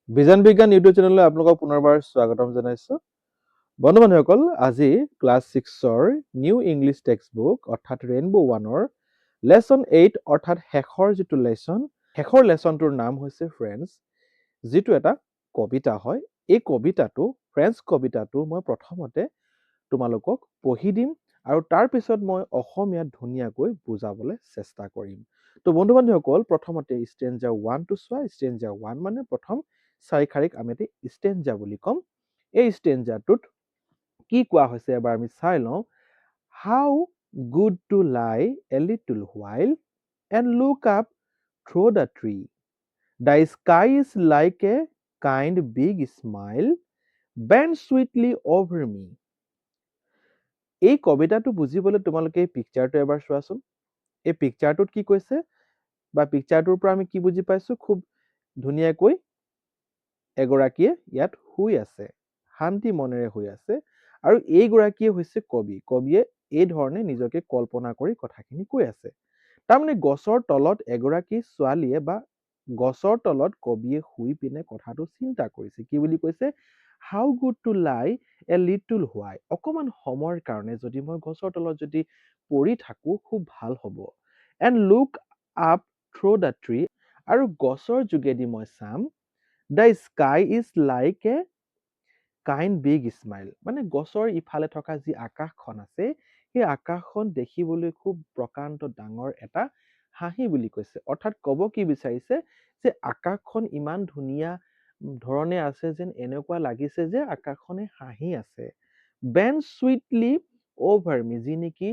বিজ্ঞান ইউটিউব চেনেললৈ আপোনালোকক পুনৰবাৰ স্বাগতম জনাইছোঁ। বন্ধু বান্ধৱীসকল, আজি ক্লাছ 6ৰ নিউ ইংলিছ টেক্সট বুক অৰ্থাৎ ৰেইনবো 1ৰ লেচন 8 অৰ্থাৎ শেষৰ যিটো শেষৰ লেচনটোৰ নাম হৈছে ফ্ৰেণ্ডছ, যিটো এটা কবিতা হয়। এই কবিতাটো কবিতাটো মই প্ৰথমতে তোমালোকক পঢ়ি দিম আৰু তাৰ পিছত মই অসমীয়াত ধুনীয়াকৈ বুজাবলৈ চেষ্টা কৰিম। তো বন্ধু বান্ধৱীসকল, প্ৰথমতে ষ্টেঞ্জা 1টো চোৱা। ষ্টেঞ্জা 1 মানে প্ৰথম চাৰিশাৰীক আমি ষ্টেঞ্জা বুলি ক'ম। এই ষ্টেঞ্জাটোত কি কোৱা হৈছে এবাৰ আমি চাই লওঁ। হাউ good to lie a little while and look up through the tree. The sky is like a kind big smile bend sweetly over me. এই কবিতাটো বুজিবলৈ তোমালোকে এই পিকচাৰটো এবাৰ চোৱাচোন। এই পিকচাৰটোত কি কৈছে বা পিকচাৰটোৰ পৰা আমি কি বুজি পাইছোঁ, খুব ধুনীয়াকৈ এগৰাকীয়ে ইয়াত শুই আছে, শান্তি মনেৰে শুই আছে আৰু এইগৰাকীয়ে হৈছে কবি। কবিয়ে এই ধৰণে নিজকে কল্পনা কৰি কথাখিনি কৈ আছে। তাৰমানে গছৰ তলত এগৰাকী ছোৱালীয়ে বা গছৰ তলত কবিয়ে শুই পিনে কথাটো চিন্তা কৰিছে। কি বুলি কৈছে? হাউ good to lie a little while. অকমান সময়ৰ কাৰণে যদি মই গছৰ তলত যদি পৰি থাকোঁ, খুব ভাল হ'ব। And look up through the tree, আৰু গছৰ যোগেদি মই চাম। The sky is like a kind big smile. মানে গছৰ ইফালে থকা যি আকাশখন আছে, সেই আকাশখন দেখিবলৈ খুব প্ৰকাণ্ড ডাঙৰ এটা হাঁহি বুলি কৈছে। অৰ্থাৎ ক'ব কি বিচাৰিছে যে আকাশখন ইমান ধুনীয়া ধৰণে আছে যেন এনেকুৱা লাগিছে যে আকাশখনে হাঁহি আছে। বেণ্ড চুইটলি অভাৰ মি, যি নেকি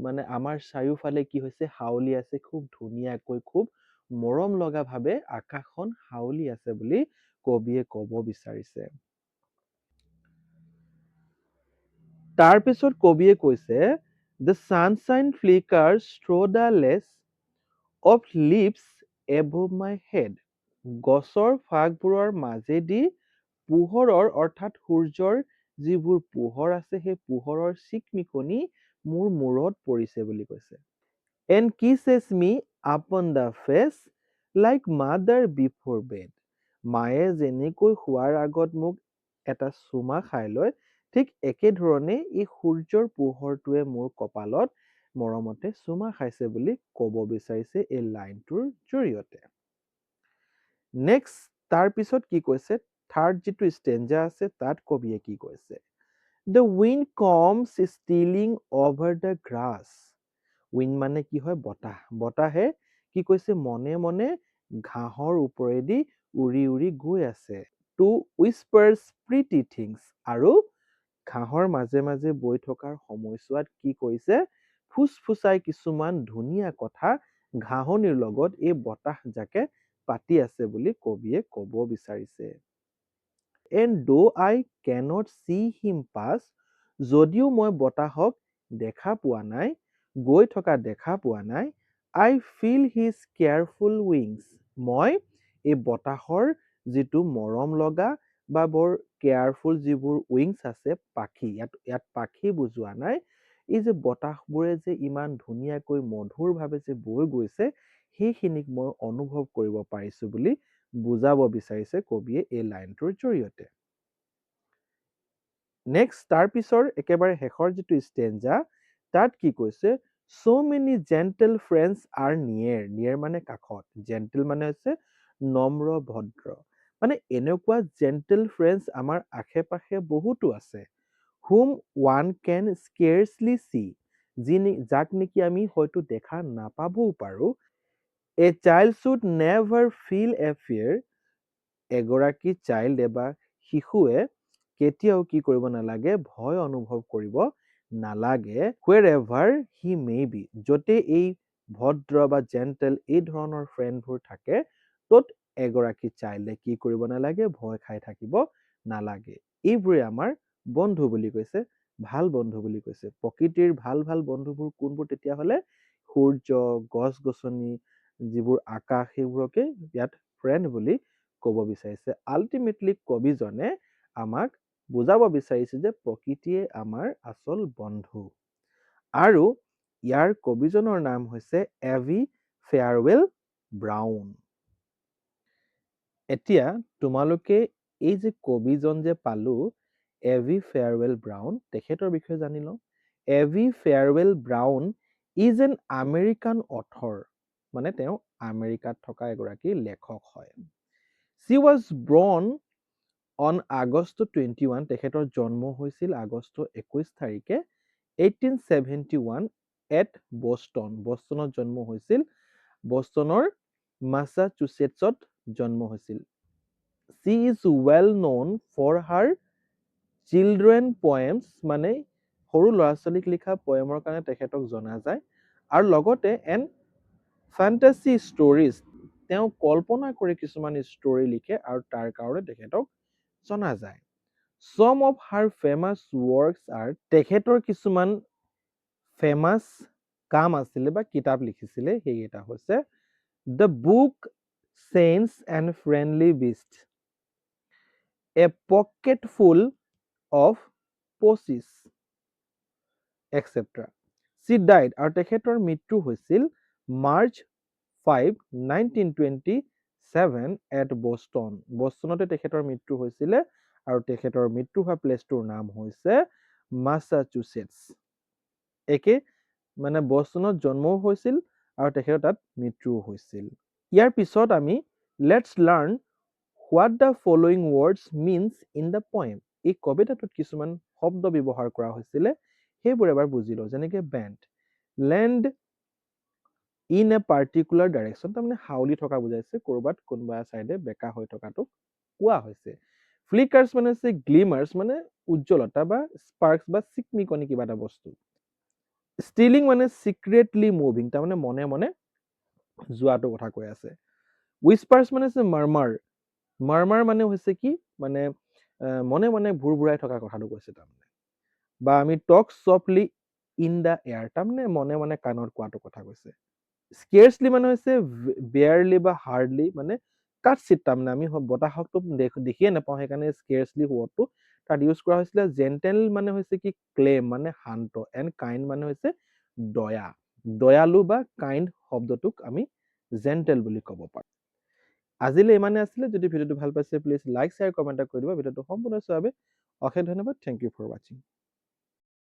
মানে আমাৰ চাৰিওফালে কি হৈছে, হাউলি আছে খুব ধুনীয়াকৈ, খুব মৰম লগা ভাৱে আকাশখন হাউলি আছে বুলি কবিয়ে ক'ব বিচাৰিছে। তাৰপিছত কবিয়ে কৈছে, the sunshine flickers through the lace of leaves above my head. গছৰ ফাগবোৰৰ মাজেদি পোহৰৰ অৰ্থাৎ সূৰ্যৰ যিবোৰ পোহৰ আছে, সেই পোহৰৰ চিকমিকনি মোৰ মূৰত পৰিছে বুলি কৈছে। And kisses me upon the face like mother before bed. মায়ে যেনেকৈ শোৱাৰ আগত মোক এটা চুমা খাই লয়, ঠিক একেধৰণে এই সূৰ্যৰ পোহৰটোৱে মোৰ কপালত মৰমতে চুমা খাইছে বুলি ক'ব বিচাৰিছে এই লাইনটোৰ জৰিয়তে। নেক্সট, তাৰপিছত কি কৈছে, থাৰ্ড যিটো ষ্টেঞ্জা আছে তাত কবিয়ে কি কৈছে? The wind comes stealing over the grass. Wind মানে কি হয়? বতাহ। বতাহে কি কৈছে? মনে মনে ঘাঁহৰ ওপৰেদি উৰি উৰি গৈ আছে। To whispers pretty things. আৰু ঘাঁহৰ মাজে মাজে বৈ থকাৰ সময়ছোৱাত কি কৰিছে? ফুচফুচাই কিছুমান ধুনীয়া কথা ঘাঁহনিৰ লগত এই বতাহজাকে পাতি আছে বুলি কবিয়ে ক'ব বিচাৰিছে। And though I cannot see him pass, যদিও মই বতাহক দেখা পোৱা নাই, গৈ থকা দেখা পোৱা নাই, I feel his careful wings. মই এই বতাহৰ যিটো মৰম লগা বা বৰ কেয়াৰফুল যিবোৰ উইংছ আছে, পাখি, ইয়াত পাখি বুজোৱা নাই, এই যে বতাহবোৰে যে ইমান ধুনীয়াকৈ মধুৰভাৱে যে বৈ গৈছে, সেইখিনিক মই অনুভৱ কৰিব পাৰিছো বুলি বুজাব বিচাৰিছে কবিয়ে এই লাইনটোৰ জৰিয়তে। নেক্সট, তাৰপিছৰ একেবাৰে শেষৰ যিটো ষ্টেঞ্জা, তাত কি কৈছে? So many gentle friends are near. Near মানে কাষত, gentle মানে হৈছে নম্ৰ ভদ্ৰ। মানে এনেকুৱা gentle friends আমাৰ আশে পাশে বহুতো আছে। Whom one can scarcely see. যাক নেকি আমি হয়তো দেখা নাপাবও পাৰোঁ। A child should never feel a fear. এগৰাকী চাইল্ডে বা শিশুৱে কেতিয়াও কি কৰিব নালাগে? ভয় অনুভৱ কৰিব নালাগে। wherever he may be. য'তে এই ভদ্ৰ বা জেণ্টেল এই ধৰণৰ ফ্ৰেণ্ডবোৰ থাকে, ত'ত এগৰাকী চাইল্ডে কি কৰিব নালাগে? ভয় খাই থাকিব নালাগে। এইবোৰে আমাৰ বন্ধু বুলি কৈছে, ভাল বন্ধু বুলি কৈছে। প্ৰকৃতিৰ ভাল ভাল বন্ধুবোৰ কোনবোৰ তেতিয়াহ'লে? সূৰ্য, গছ-গছনি, যিবোৰ আকাশ, সেইবোৰকে ইয়াত ফ্ৰেণ্ড বুলি ক'ব বিচাৰিছে। আল্টিমেটলি কবিজনে আমাক বুজাব বিচাৰিছে যে প্ৰকৃতিয়ে আমাৰ আচল বন্ধু। আৰু ইয়াৰ কবিজনৰ নাম হৈছে এভি ফেয়াৰৱেল ব্ৰাউন। এতিয়া তোমালোকে এই যে কবিজন যে পালো এভি ফেয়াৰৱেল ব্ৰাউন তেখেতৰ বিষয়ে জানি লওঁ এভি farewell brown is an American author মানে তেওঁ আমেৰিকাত থকা এগৰাকী লেখক হয় she was born on August 21 তেখেতৰ জন্ম হৈছিল আগষ্ট 21 তাৰিখে 1871 at বষ্টনত জন্ম হৈছিল বষ্টনৰ মাছাচুচেটছত জন্ম হৈছিল she is well known for her children poems মানে সৰু ল'ৰা ছোৱালীক লিখা পয়েমৰ কাৰণে তেখেতক জনা যায় আৰু লগতে এন ফেণ্টাসি ষ্টৰিজ তেওঁ কল্পনা কৰি কিছুমান ষ্টৰি লিখে আৰু তাৰ কাৰণে তেখেতক জনা যায় some of her famous works are তেখেতৰ কিছুমান ফেমাছ কাম আছিলে বা কিতাপ লিখিছিলে সেইকেইটা হৈছে The Book Saints and Friendly Beast A Pocketful of Posies etc. She died আৰু তেখেতৰ মৃত্যু হৈছিল মাৰ্চ 5, 1927 at বষ্টন বষ্টনতে তেখেতৰ মৃত্যু হৈছিলে আৰু তেখেতৰ মৃত্যু হোৱা প্লেচটোৰ নাম হৈছে মাছাচুচেটছ একে মানে বষ্টনত জন্মও হৈছিল আৰু তেখেতৰ তাত মৃত্যুও হৈছিল ইয়াৰ পিছত আমি let's learn what the following words means in the poem এই কবিতাটোত কিছুমান শব্দ ব্যৱহাৰ কৰা হৈছিলে সেইবোৰ এবাৰ বুজি লওঁ যেনেকে bend land in a particular direction তাৰমানে হাউলি থকা বুজাইছে ক'ৰবাত কোনোবা চাইডে বেকা হৈ থকাটোক কোৱা হৈছে ফ্লিকাৰ্ছ মানে হৈছে গ্লিমাৰ্ছ মানে উজ্জ্বলতা বা স্পাৰ্কছ বা চিকমিকনি কিবা এটা বস্তু ষ্টিলিং মানে চিক্ৰেটলি মুভিং তাৰমানে মনে মনে যোৱাটো কথা কৈ আছে উইস্পাৰ্ছ মানে হৈছে মাৰমাৰ মানে হৈছে কি মানে মনে মনে ভুৰভুৰাই থকা কথাটো কৈছে তাৰমানে বা আমি টক চফলি ইন দ্য এয়াৰ তাৰমানে মনে মনে কাণত কোৱাটো কথা কৈছে স্কেয়াৰ্চলি মানে হৈছে বেয়াৰলি বা হাৰ্ডলি মানে কাট চিট তাৰমানে আমি বতাহকটো দেখিয়ে নাপাওঁ সেইকাৰণে স্কেয়াৰ্চলি ৱৰ্ডটো তাত ইউজ কৰা হৈছিলে জেণ্টেল মানে হৈছে কি ক্লেম মানে শান্ত এণ্ড কাইণ্ড মানে হৈছে দয়া দয়ালু বা কাইণ্ড শব্দটোক আমি জেণ্টেল বুলি ক'ব পাৰোঁ আজিলৈ ইমানে আছিলে যদি ভিডিঅ'টো ভাল পাইছে প্লিজ লাইক শ্বেয়াৰ কমেণ্ট কৰি দিব ভিডিঅ'টো সম্পূৰ্ণ চোৱাৰ বাবে অশেষ ধন্যবাদ থেংক ইউ ফৰ ৱাচিং